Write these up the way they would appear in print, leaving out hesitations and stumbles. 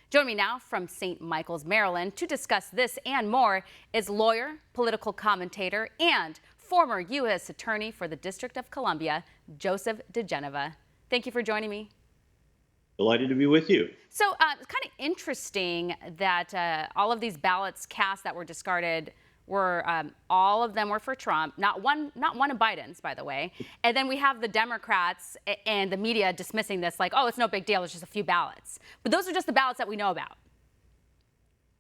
Joining me now from St. Michael's, Maryland, to discuss this and more is lawyer, political commentator, and former U.S. Attorney for the District of Columbia, Joseph diGenova. Thank you for joining me. Delighted to be with you. So it's kind of interesting that all of these ballots cast that were discarded were all of them were for Trump, not one of Biden's, by the way. And then we have the Democrats and the media dismissing this like, oh, it's no big deal, it's just a few ballots. But those are just the ballots that we know about.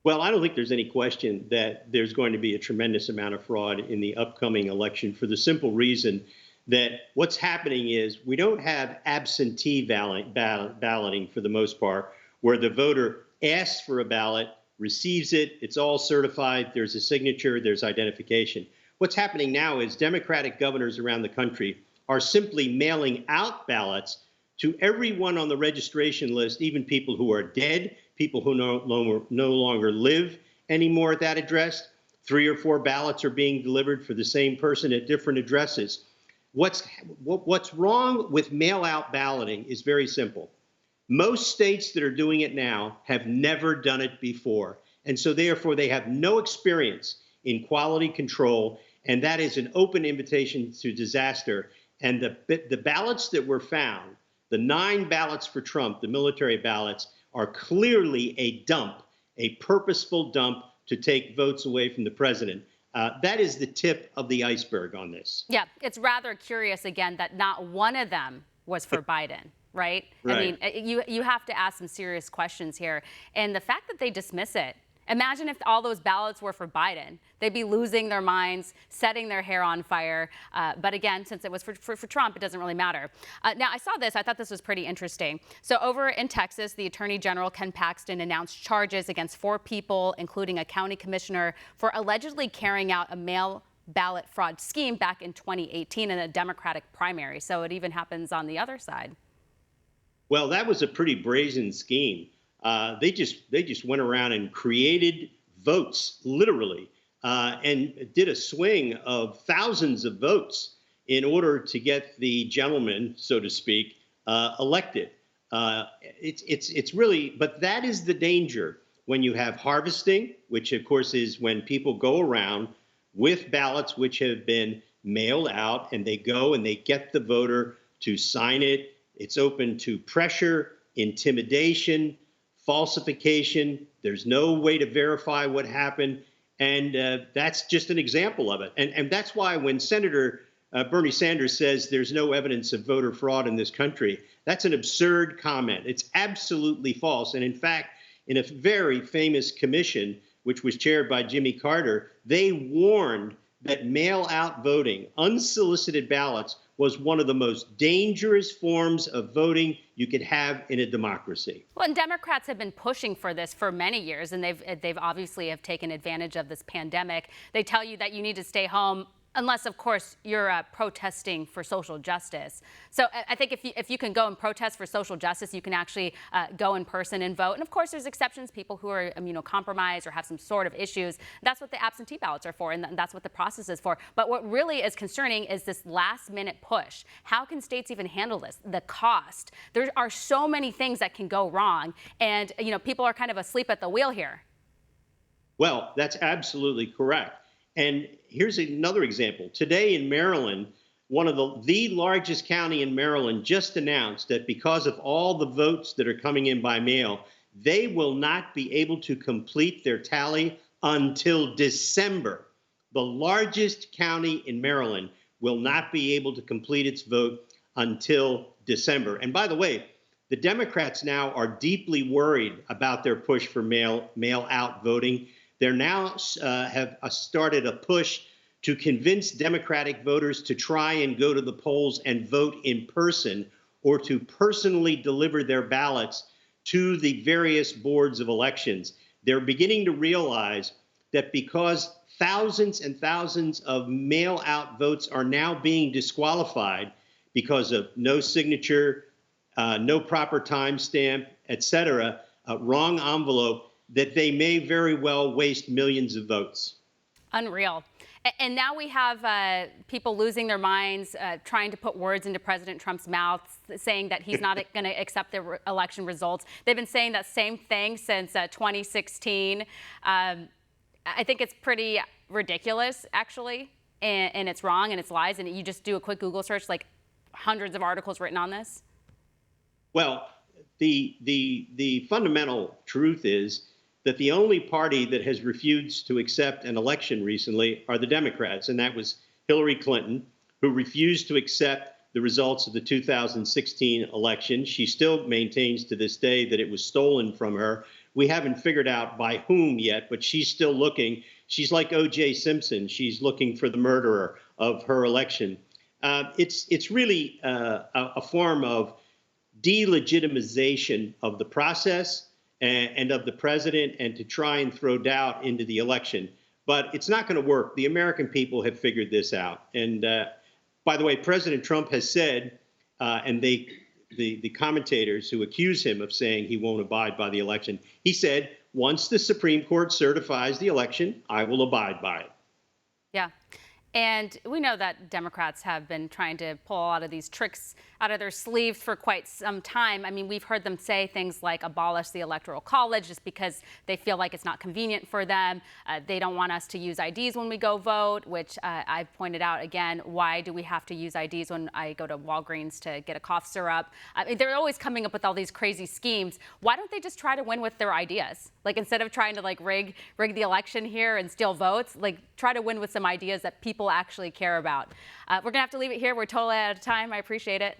Well, I don't think there's any question that there's going to be a tremendous amount of fraud in the upcoming election for the simple reason that what's happening is we don't have absentee balloting for the most part, where the voter asks for a ballot, receives it, it's all certified, there's a signature, there's identification. What's happening now is Democratic governors around the country are simply mailing out ballots to everyone on the registration list, even people who are dead, people who no longer live anymore at that address. 3 or 4 ballots are being delivered for the same person at different addresses. What's wrong with mail-out balloting is very simple. Most states that are doing it now have never done it before. And so therefore, they have no experience in quality control. And that is an open invitation to disaster. And the ballots that were found, the 9 ballots for Trump, the military ballots, are clearly a dump, a purposeful dump to take votes away from the president. That is the tip of the iceberg on this. Yeah, it's rather curious, again, that not one of them was for Biden. Right? Right. I mean, you have to ask some serious questions here. And the fact that they dismiss it, imagine if all those ballots were for Biden. They'd be losing their minds, setting their hair on fire. But again, since it was for Trump, it doesn't really matter. Now, I saw this. I thought this was pretty interesting. So over in Texas, the Attorney General, Ken Paxton, announced charges against 4 people, including a county commissioner, for allegedly carrying out a mail ballot fraud scheme back in 2018 in a Democratic primary. So it even happens on the other side. Well, that was a pretty brazen scheme. They just went around and created votes, literally, and did a swing of thousands of votes in order to get the gentleman, so to speak, elected. It's really, but that is the danger when you have harvesting, which of course is when people go around with ballots which have been mailed out, and they go and they get the voter to sign it. It's open to pressure, intimidation, falsification. There's no way to verify what happened. And that's just an example of it. And that's why when Senator Bernie Sanders says there's no evidence of voter fraud in this country, that's an absurd comment. It's absolutely false. And in fact, in a very famous commission, which was chaired by Jimmy Carter, they warned that mail-out voting, unsolicited ballots, was one of the most dangerous forms of voting you could have in a democracy. Well, and Democrats have been pushing for this for many years, and they've obviously have taken advantage of this pandemic. They tell you that you need to stay home, unless, of course, you're protesting for social justice. So I think if you can go and protest for social justice, you can actually go in person and vote. And of course, there's exceptions, people who are immunocompromised or have some sort of issues. That's what the absentee ballots are for, and that's what the process is for. But what really is concerning is this last-minute push. How can states even handle this? The cost. There are so many things that can go wrong, and people are kind of asleep at the wheel here. Well, that's absolutely correct. And here's another example. Today in Maryland, one of the largest county in Maryland just announced that because of all the votes that are coming in by mail, they will not be able to complete their tally until December. The largest county in Maryland will not be able to complete its vote until December. And by the way, the Democrats now are deeply worried about their push for mail-out voting. They're now have started a push to convince Democratic voters to try and go to the polls and vote in person, or to personally deliver their ballots to the various boards of elections. They're beginning to realize that because thousands and thousands of mail-out votes are now being disqualified because of no signature, no proper timestamp, et cetera, wrong envelope, that they may very well waste millions of votes. Unreal. And now we have people losing their minds, trying to put words into President Trump's mouth, saying that he's not going to accept the election results. They've been saying that same thing since 2016. I think it's pretty ridiculous, actually, and it's wrong and it's lies. And you just do a quick Google search, like hundreds of articles written on this. Well, the fundamental truth is that the only party that has refused to accept an election recently are the Democrats, and that was Hillary Clinton, who refused to accept the results of the 2016 election. She still maintains to this day that it was stolen from her. We haven't figured out by whom yet, but she's still looking. She's like O.J. Simpson. She's looking for the murderer of her election. It's really a form of delegitimization of the process and of the president, and to try and throw doubt into the election. But it's not going to work. The American people have figured this out. And by the way, President Trump has said, and the commentators who accuse him of saying he won't abide by the election, he said, once the Supreme Court certifies the election, I will abide by it. Yeah. And we know that Democrats have been trying to pull a lot of these tricks out of their sleeves for quite some time. I mean, we've heard them say things like abolish the Electoral College just because they feel like it's not convenient for them. They don't want us to use IDs when we go vote, which I've pointed out again. Why do we have to use IDs when I go to Walgreens to get a cough syrup? I mean, they're always coming up with all these crazy schemes. Why don't they just try to win with their ideas? Like, instead of trying to like rig the election here and steal votes, like try to win with some ideas that people actually care about. We're going to have to leave it here. We're totally out of time. I appreciate it.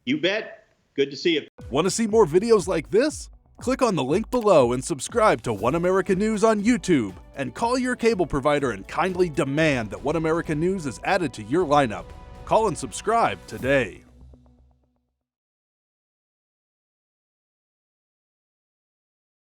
You bet. Good to see you. Want to see more videos like this? Click on the link below and subscribe to One American News on YouTube. And call your cable provider and kindly demand that One American News is added to your lineup. Call and subscribe today.